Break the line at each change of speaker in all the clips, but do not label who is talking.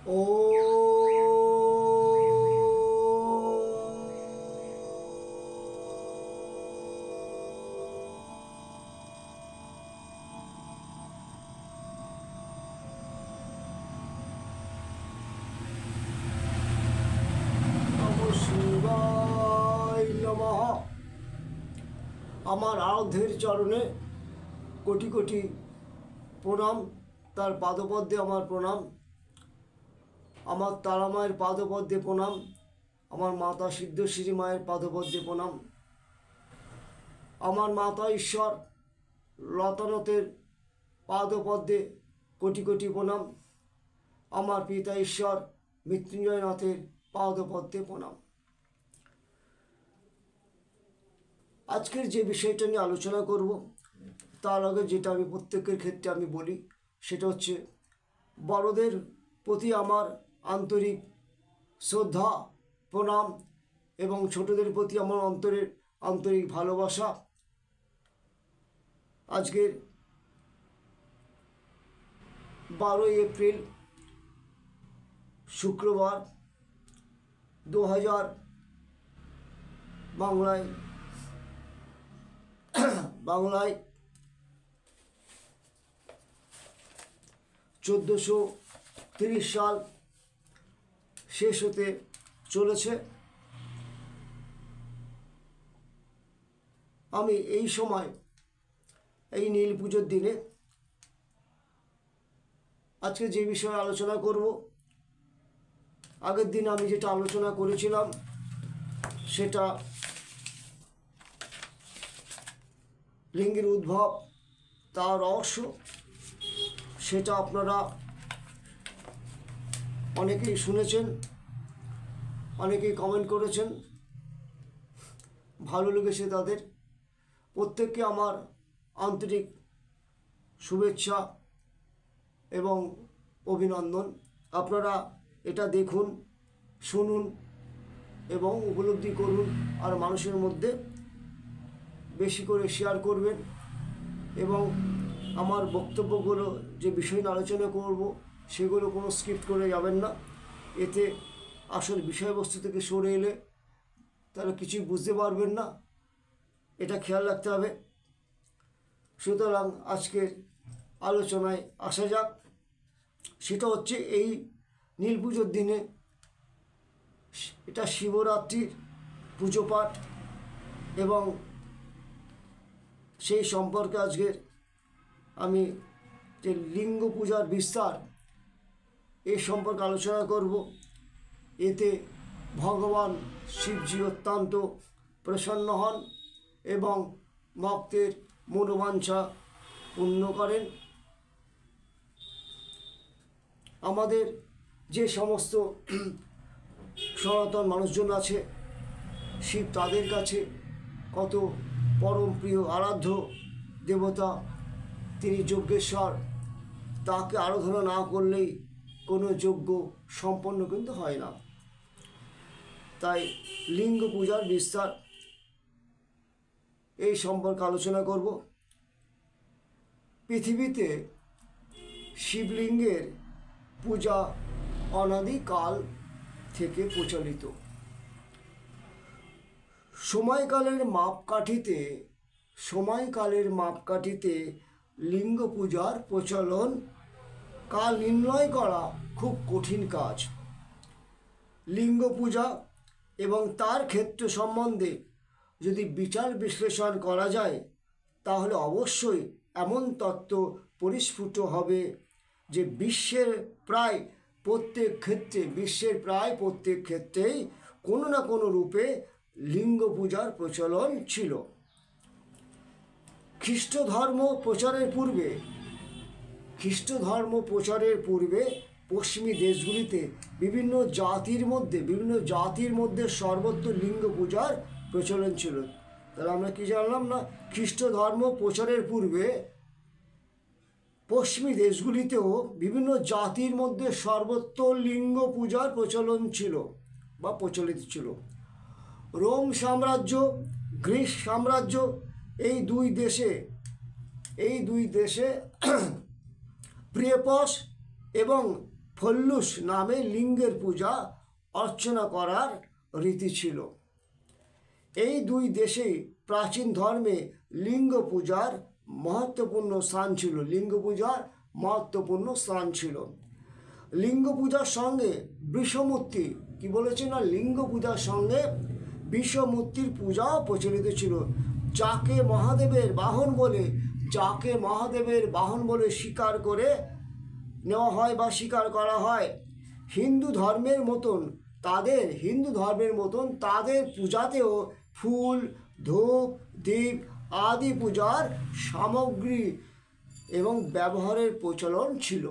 ও শিবায় নমঃ। আমার আরাধ্যের চরণে কোটি কোটি প্রণাম। তার পাদপদ্মে আমার প্রণাম। আমার তারামায়ের পাদপদ্মে প্রণাম। আমার মাতা সিদ্ধেশ্বরী মায়ের পাদপদ্মে প্রণাম। আমার মাতা ঈশ্বর লতানতের পাদপদ্মে কোটি কোটি প্রণাম। আমার পিতা ঈশ্বর মৃত্যুঞ্জয়নাথের পাদপদ্মে প্রণাম। আজকের যে বিষয়টা নিয়ে আলোচনা করব তার আগে যেটা আমি প্রত্যেকের ক্ষেত্রে আমি বলি সেটা হচ্ছে বড়দের প্রতি আমার আন্তরিক শ্রদ্ধা প্রণাম এবং ছোটদের প্রতি আমার অন্তরের আন্তরিক ভালোবাসা। আজকের 12 এপ্রিল শুক্রবার 2000 বাংলায় 1430 সাল শেষ হতে চলেছে। আমি এই সময় এই নীল পুজোর দিনে আজকে যে বিষয়ে আলোচনা করব, আগের দিন আমি যেটা আলোচনা করেছিলাম সেটা লিঙ্গের উদ্ভব, তার রহস্য, সেটা আপনারা অনেকেই শুনেছেন, অনেকেই কমেন্ট করেছেন, ভালো লেগেছে তাদের। প্রত্যেককে আমার আন্তরিক শুভেচ্ছা এবং অভিনন্দন। আপনারা এটা দেখুন, শুনুন এবং উপলব্ধি করুন, আর মানুষের মধ্যে বেশি করে শেয়ার করবেন। এবং আমার বক্তব্যগুলো যে বিষয় নিয়ে আলোচনা করব সেগুলো কোনো স্ক্রিপ্ট করে যাবেন না। এতে আসল বিষয়বস্তু থেকে সরে এলে তারা কিছুই বুঝতে পারবেন না, এটা খেয়াল রাখতে হবে। সুতরাং আজকের আলোচনায় আসা যাক। সেটা হচ্ছে এই নীল পুজোর দিনে, এটা শিবরাত্রির পুজো পাঠ এবং সেই সম্পর্কে আজকের আমি যে লিঙ্গ পূজার বিস্তার এই সম্পর্কে আলোচনা করব। এতে ভগবান শিবজি অত্যন্ত প্রসন্ন হন এবং ভক্তের মনোবাঞ্ছা পূর্ণ করেন। আমাদের যে সমস্ত সনাতন মানুষজন আছে, শিব তাদের কাছে কত পরম প্রিয় আরাধ্য দেবতা। তিনি যজ্ঞেশ্বর, তাকে আরাধনা না করলেই কোনো যজ্ঞ সম্পন্ন কিন্তু হয় না। তাই লিঙ্গ পূজার বিস্তার এই সম্পর্কে আলোচনা করব। পৃথিবীতে শিবলিঙ্গের পূজা অনাদিকাল থেকে প্রচলিত। সময়কালের মাপকাঠিতে লিঙ্গ পূজার প্রচলন কাল নির্ণয় করা খুব কঠিন কাজ। লিঙ্গ পূজা এবং তার ক্ষেত্র সম্বন্ধে যদি বিচার বিশ্লেষণ করা যায় তাহলে অবশ্যই এমন তত্ত্ব পরিস্ফুট হবে যে বিশ্বের প্রায় প্রত্যেক ক্ষেত্রেই কোনো না কোনো রূপে লিঙ্গ পূজার প্রচলন ছিল। খ্রিস্ট ধর্ম প্রচারের পূর্বে পশ্চিমী দেশগুলিতে বিভিন্ন জাতির মধ্যে সর্বত্র লিঙ্গ পূজার প্রচলন ছিল। তাহলে আমরা কি জানলাম না, খ্রিস্ট ধর্ম প্রচারের পূর্বে পশ্চিমী দেশগুলিতেও বিভিন্ন জাতির মধ্যে সর্বত্র লিঙ্গ পূজার প্রচলন ছিল বা প্রচলিত ছিল। রোম সাম্রাজ্য, গ্রিস সাম্রাজ্য, এই দুই দেশে প্রিয়পস এবং ফল্লুস নামে লিঙ্গের পূজা অর্চনা করার রীতি ছিল। এই দুই দেশেই প্রাচীন ধর্মে লিঙ্গ পূজার মহত্বপূর্ণ স্থান ছিল। লিঙ্গ পূজার মহত্বপূর্ণ স্থান ছিল। লিঙ্গ পূজার সঙ্গে বিষমূর্তি, কি বলেছে না, লিঙ্গ পূজার সঙ্গে বিষমূর্তির পূজাও প্রচলিত ছিল, যাকে মহাদেবের বাহন বলে স্বীকার করে নেওয়া হয় বা স্বীকার করা হয়। হিন্দু ধর্মের মতন তাদের পূজাতেও ফুল, ধূপ, দীপ আদি পূজার সামগ্রী এবং ব্যবহারের প্রচলন ছিল।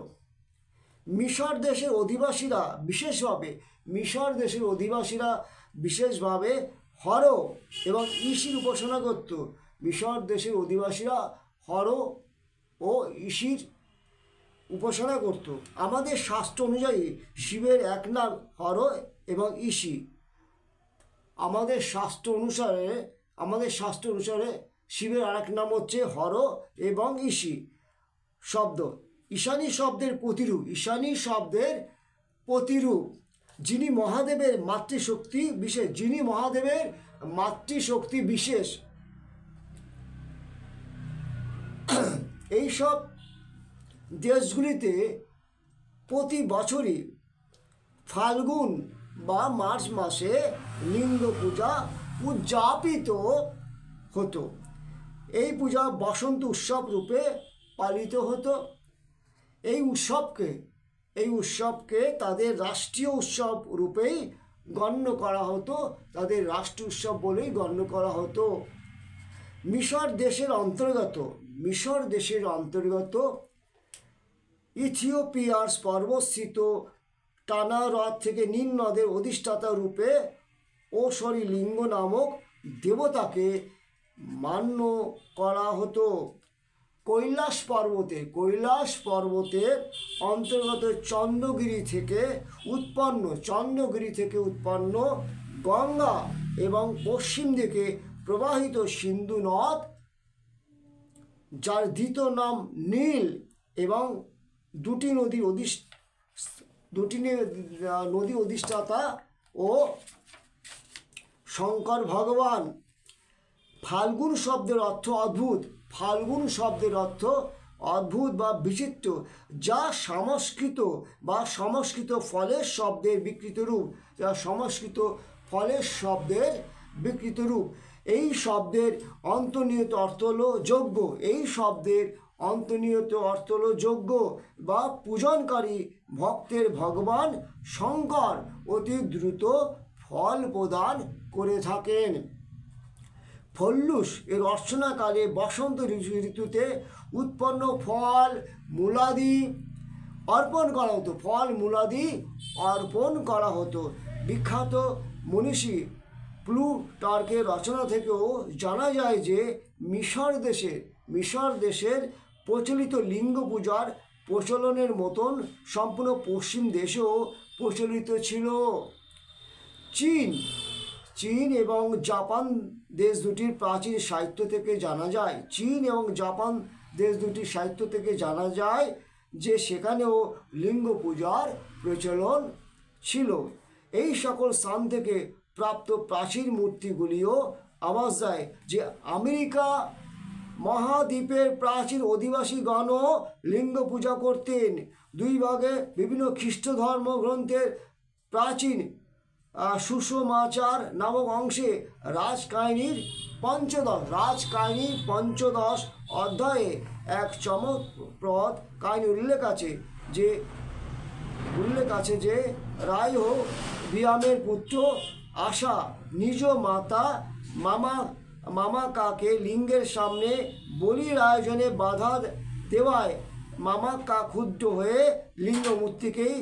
মিশর দেশের অধিবাসীরা হর এবং ঈশির উপাসনা করত। মিশর দেশের অধিবাসীরা হর ও ঈশির উপাসনা করত। আমাদের শাস্ত্র অনুযায়ী শিবের এক নাম হর এবং ঈশি। আমাদের শাস্ত্র অনুসারে শিবের আরেক নাম হচ্ছে হর এবং ঈশি শব্দ। ঈশানী শব্দের প্রতিরূপ, যিনি মহাদেবের মাতৃশক্তি বিশেষ। এইসব দেশগুলিতে প্রতি বছরই ফাল্গুন বা মার্চ মাসে লিঙ্গ পূজা উদযাপিত হতো। এই পূজা বসন্ত উৎসব রূপে পালিত হতো। এই উৎসবকে তাদের রাষ্ট্রীয় উৎসব রূপেই গণ্য করা হতো, তাদের রাষ্ট্রীয় উৎসব বলেই গণ্য করা হতো। মিশর দেশের অন্তর্গত ইথিওপিয়ার পর্বতস্থিত টানা হ্রদ থেকে নীল নদের অধিষ্ঠাতা রূপে ওশরী লিঙ্গ নামক দেবতাকে মান্য করা হতো। কৈলাস পর্বতের অন্তর্গত চন্দ্রগিরি থেকে উৎপন্ন গঙ্গা এবং পশ্চিম দিকে প্রবাহিত সিন্ধু নদ, যার দ্বিতীয় নাম নীল, এবং দুটি নদী অধিষ্ঠাতা ও শঙ্কর ভগবান। ফাল্গুন শব্দের অদ্ভুত বা বিচিত্র, যা সংস্কৃত ফলের শব্দের বিকৃত রূপ। এই শব্দের অন্তর্নিহিত অর্থ হলো যজ্ঞ বা পূজনকারী ভক্তের ভগবান শঙ্কর অতি দ্রুত ফল প্রদান করে থাকেন। ফল্লুস এর অর্চনাকালে বসন্ত ঋতুতে উৎপন্ন ফল মূলাদি অর্পণ করা হতো। বিখ্যাত মনীষী প্লুটার্কের রচনা থেকেও জানা যায় যে মিশর দেশের প্রচলিত লিঙ্গ পূজার প্রচলনের মতন সম্পূর্ণ পশ্চিম দেশেও প্রচলিত ছিল। চীন এবং জাপান দেশ দুটির প্রাচীন সাহিত্য থেকে জানা যায় যে সেখানেও লিঙ্গ পূজার প্রচলন ছিল। এই সকল স্থান থেকে প্রাপ্ত প্রাচীন মূর্তিগুলিও আভাস দেয় যে আমেরিকা মহাদ্বীপের প্রাচীন অধিবাসীগণও লিঙ্গ পূজা করতেন। দুই ভাগে বিভিন্ন খ্রিস্ট ধর্ম গ্রন্থের প্রাচীন সুষমাচার নামক অংশে রাজকাহিনীর পঞ্চদশ অধ্যায়ে এক চমকপ্রদ কাহিনী উল্লেখ আছে যে রায়ো বিয়ামের পুত্র আশা নিজ মাতা মামাকাকে লিঙ্গের সামনে বলির আয়োজনে বাধা দেওয়ায় মামাকা ক্ষুব্ধ হয়ে লিঙ্গ মূর্তিকেই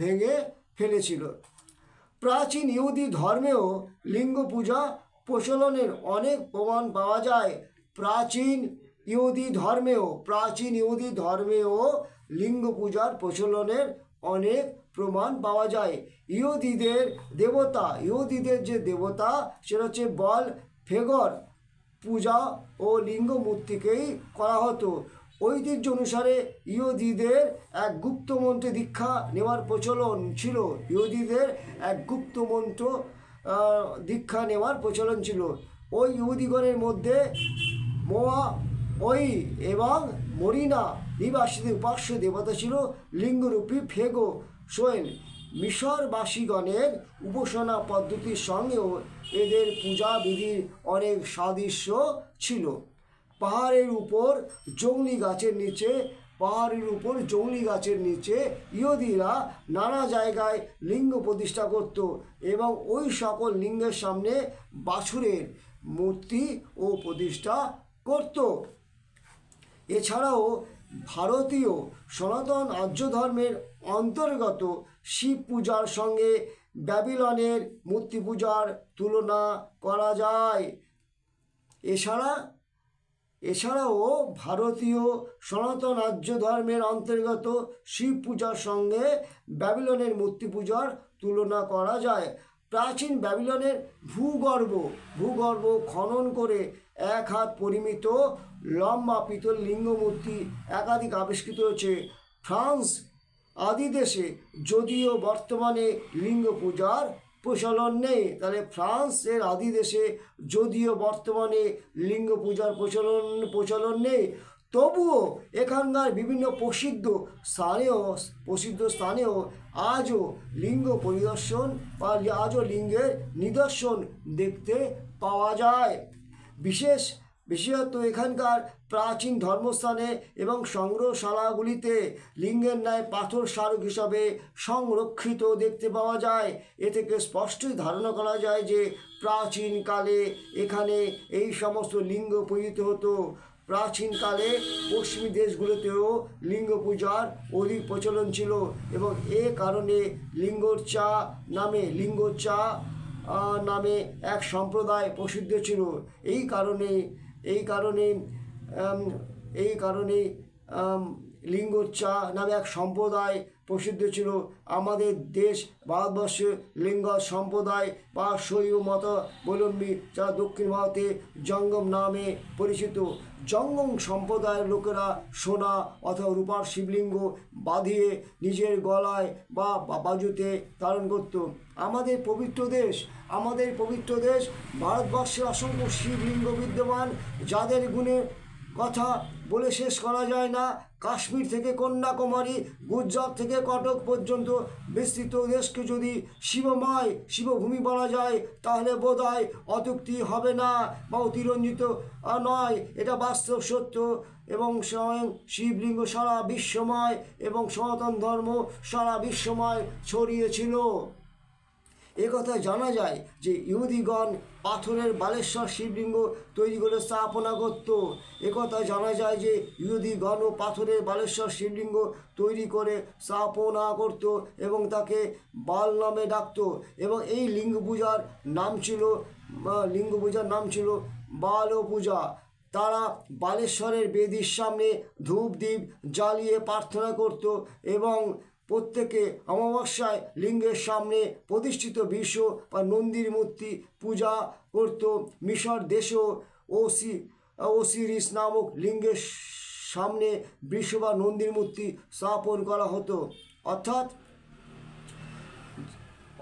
ভেঙে ফেলেছিল। প্রাচীন ইহুদি ধর্মেও লিঙ্গ পূজা প্রচলনের অনেক প্রমাণ পাওয়া যায়। প্রাচীন ইহুদি ধর্মেও লিঙ্গ পূজার প্রচলনের অনেক প্রমাণ পাওয়া যায়। ইহুদিদের যে দেবতা সেটা হচ্ছে বল ফেগর পূজা ও লিঙ্গ মূর্তিকেই করা হতো। ঐতিহ্য অনুসারে ইহুদিদের এক গুপ্ত মন্ত্রে দীক্ষা নেওয়ার প্রচলন ছিল। ইহুদিদের এক গুপ্ত মন্ত্র দীক্ষা নেওয়ার প্রচলন ছিল। ওই ইহুদিগণের মধ্যে ওই এবং মরিনা নিবাসীদের উপাস্য দেবতা ছিল লিঙ্গরূপী ফেগো সোয়েল। মিশরবাসীগণের উপাসনা পদ্ধতির সঙ্গেও এদের পূজাবিধির অনেক সাদৃশ্য ছিল। পাহাড়ের উপর জংলি গাছের নিচে ইহুদিরা নানা জায়গায় লিঙ্গ প্রতিষ্ঠা করত এবং ওই সকল লিঙ্গের সামনে বাছুরের মূর্তি ও প্রতিষ্ঠা করত। এছাড়াও ভারতীয় সনাতন আর্য ধর্মের অন্তর্গত শিব পূজার সঙ্গে ব্যাবিলনের মূর্তি পূজার তুলনা করা যায়। এছাড়াও ভারতীয় সনাতন আর্য ধর্মের অন্তর্গত শিব পূজার সঙ্গে ব্যাবিলনের মূর্তি পূজার তুলনা করা যায়। প্রাচীন ব্যাবিলনের ভূগর্ভ খনন করে 1 হাত পরিমিত লম্বা পিতল লিঙ্গ মূর্তি একাধিক আবিষ্কৃত হয়েছে। ফ্রান্স আদি দেশে যদিও বর্তমানে লিঙ্গ পূজার প্রচলন নেই, তাহলে ফ্রান্সের আদি দেশে যদিও বর্তমানে লিঙ্গ পূজার প্রচলন নেই, তবুও এখানকার বিভিন্ন প্রসিদ্ধ স্থানেও আজও লিঙ্গ পরিদর্শন বা আজও লিঙ্গের নিদর্শন দেখতে পাওয়া যায়। বিশেষত এখানকার প্রাচীন ধর্মস্থানে এবং সংগ্রহশালাগুলিতে লিঙ্গের ন্যায় পাথর স্মারক হিসাবে সংরক্ষিত দেখতে পাওয়া যায়। এ থেকে স্পষ্টই ধারণা করা যায় যে প্রাচীনকালে এখানে এই সমস্ত লিঙ্গ পূজিত হতো। প্রাচীনকালে পশ্চিমী দেশগুলোতেও লিঙ্গ পূজার অধিক প্রচলন ছিল এবং এ কারণে লিঙ্গোচ্চা নামে এক সম্প্রদায় প্রসিদ্ধ ছিল। এই কারণে লিঙ্গোচ্চা নামে এক সম্প্রদায় প্রসিদ্ধ ছিল। আমাদের দেশ ভারতবর্ষে লিঙ্গ সম্প্রদায় বা শৈব মতাবলম্বী যারা দক্ষিণ ভারতে জঙ্গম নামে পরিচিত। জঙ্গম সম্প্রদায়ের লোকেরা সোনা অথবা রূপার শিবলিঙ্গ বাঁধিয়ে নিজের গলায় বা বাজুতে ধারণ করত। আমাদের পবিত্র দেশ ভারতবর্ষে অসংখ্য শিবলিঙ্গ বিদ্যমান, যাদের গুণের কথা বলে শেষ করা যায় না। কাশ্মীর থেকে কন্যাকুমারী, গুজরাট থেকে কটক পর্যন্ত বিস্তৃত দেশকে যদি শিবভূমি বলা যায় তাহলে বোধহয় অত্যুক্তি হবে না বা অতিরঞ্জিত নয়। এটা বাস্তব সত্য এবং স্বয়ং শিবলিঙ্গ সারা বিশ্বময় এবং সনাতন ধর্ম সারা বিশ্বময় ছড়িয়েছিল। একথা জানা যায় যে ইহুদিগণ পাথরের বালেশ্বর শিবলিঙ্গ তৈরি করে স্থাপনা করত। একথা জানা যায় যে ইহুদিগণ ও পাথরের বালেশ্বর শিবলিঙ্গ তৈরি করে স্থাপনা করত এবং তাকে বাল নামে ডাকত এবং এই লিঙ্গ পূজার নাম ছিল বাল পূজা। তারা বালেশ্বরের বেদির সামনে ধূপ দ্বীপ জ্বালিয়ে প্রার্থনা করত এবং প্রত্যেকে অমাবস্যায় লিঙ্গের সামনে প্রতিষ্ঠিত বিশ্ব বা নন্দীর মূর্তি পূজা করত। মিশর দেশেও ওসিরিস নামক লিঙ্গের সামনে বিশ্ব বা নন্দীর মূর্তি স্থাপন করা হতো।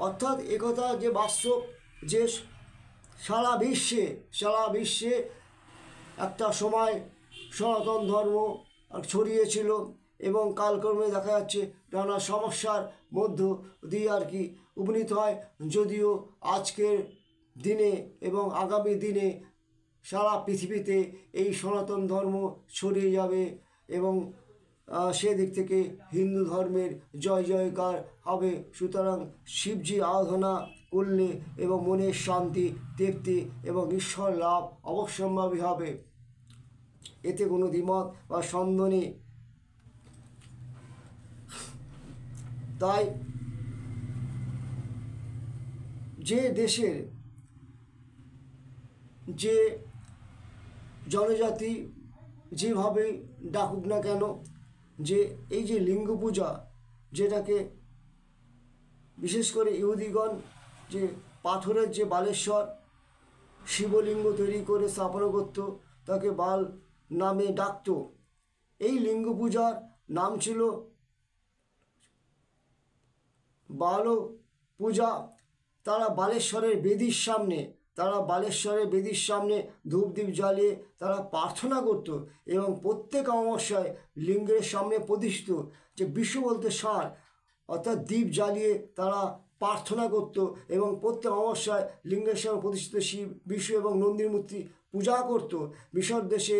অর্থাৎ একথা যে বাস্তব যে সারা বিশ্বে একটা সময় সনাতন ধর্ম ছড়িয়েছিল এবং কালক্রমে দেখা যাচ্ছে নানা সমস্যার মধ্য দিয়ে উপনীত হয়। যদিও আজকের দিনে এবং আগামী দিনে সারা পৃথিবীতে এই সনাতন ধর্ম ছড়িয়ে যাবে এবং সেদিক থেকে হিন্দু ধর্মের জয় জয়কার হবে। সুতরাং শিবজি আরাধনা করলে এবং মনের শান্তি তৃপ্তি এবং ঈশ্বর লাভ অবশ্যম্ভাবী হবে, এতে কোনো দ্বিমত বা সন্দেহ নেই। তাই যে দেশের যে জনজাতি যেভাবে ডাকুক না কেন, যে এই যে লিঙ্গ পূজা, যেটাকে বিশেষ করে ইহুদিগণ যে পাথরের যে বালেশ্বর শিবলিঙ্গ তৈরি করে স্থাপনা করত, তাকে বাল নামে ডাকত। এই লিঙ্গ পূজার নাম ছিল বাল পূজা। তারা বালেশ্বরের বেদির সামনে ধূপদীপ জ্বালিয়ে তারা প্রার্থনা করত এবং প্রত্যেক অমাবস্যায় লিঙ্গের সামনে প্রতিষ্ঠিত যে বিষ্ণু বলতে ষাঁড়, অর্থাৎ দ্বীপ জ্বালিয়ে তারা প্রার্থনা করত এবং প্রত্যেক অমাবস্যায় লিঙ্গের সামনে প্রতিষ্ঠিত শিব, বিষ্ণু এবং নন্দীর মূর্তি পূজা করত। মিশর দেশে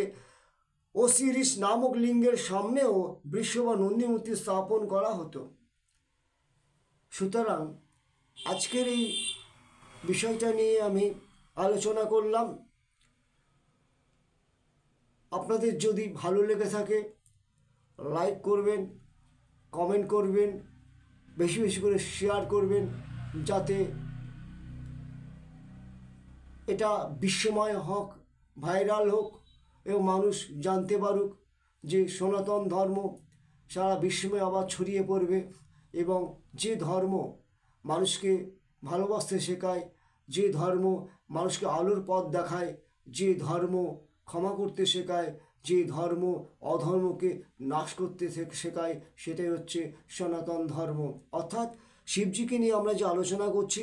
ওসিরিস নামক লিঙ্গের সামনেও বৃষ বা নন্দী মূর্তি স্থাপন করা হতো। সুতরাং আজকের এই বিষয়টা নিয়ে আমি আলোচনা করলাম। আপনাদের যদি ভালো লেগে থাকে লাইক করবেন, কমেন্ট করবেন, বেশি বেশি করে শেয়ার করবেন, যাতে এটা বিশ্বময় হোক, ভাইরাল হোক এবং মানুষ জানতে পারুক যে সনাতন ধর্ম সারা বিশ্বময় আবার ছড়িয়ে পড়বে। এবং যে ধর্ম মানুষকে ভালোবাসতে শেখায়, যে ধর্ম মানুষকে আলোর পথ দেখায়, যে ধর্ম ক্ষমা করতে শেখায়, যে ধর্ম অধর্মকে নাশ করতে শেখায়, সেটাই হচ্ছে সনাতন ধর্ম। অর্থাৎ শিবজিকে নিয়ে আমরা যে আলোচনা করছি,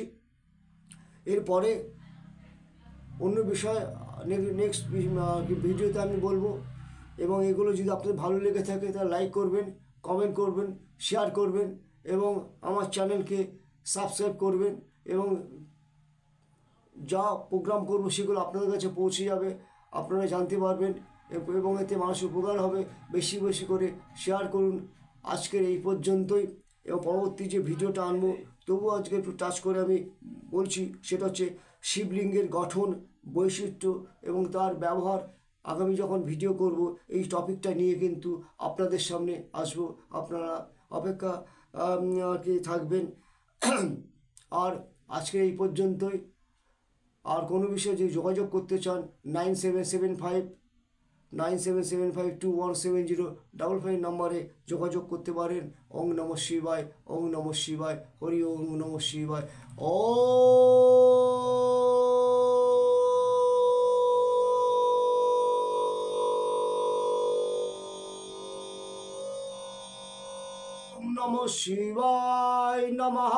এরপরে অন্য বিষয় নেক্সট ভিডিওতে আমি বলবো। এবং এগুলো যদি আপনাদের ভালো লেগে থাকে তাহলে লাইক করবেন, কমেন্ট করবেন, শেয়ার করবেন এবং আমার চ্যানেলকে সাবস্ক্রাইব করবেন। এবং যা প্রোগ্রাম করব সেগুলো আপনাদের কাছে পৌঁছে যাবে, আপনারা জানতে পারবেন এবং এতে মানুষের উপকার হবে। বেশি বেশি করে শেয়ার করুন। আজকের এই পর্যন্তই, এবং পরবর্তী যে ভিডিওটা আনবো তবুও আজকে একটু টাচ করে আমি বলছি, সেটা হচ্ছে শিবলিঙ্গের গঠন, বৈশিষ্ট্য এবং তার ব্যবহার। আগামী যখন ভিডিও করব এই টপিকটা নিয়ে কিন্তু আপনাদের সামনে আসবো, আপনারা অপেক্ষা কি থাকবেন। আর আজকের এই পর্যন্তই। আর কোনো বিষয়ে যদি যোগাযোগ করতে চান 9775217055 নম্বরে যোগাযোগ করতে পারেন। ওং নমঃ শিবায়, ওং নমঃ শিবায়, হরি ওং নমঃ শিবায়। ওং নমঃ শিবায় নমঃ।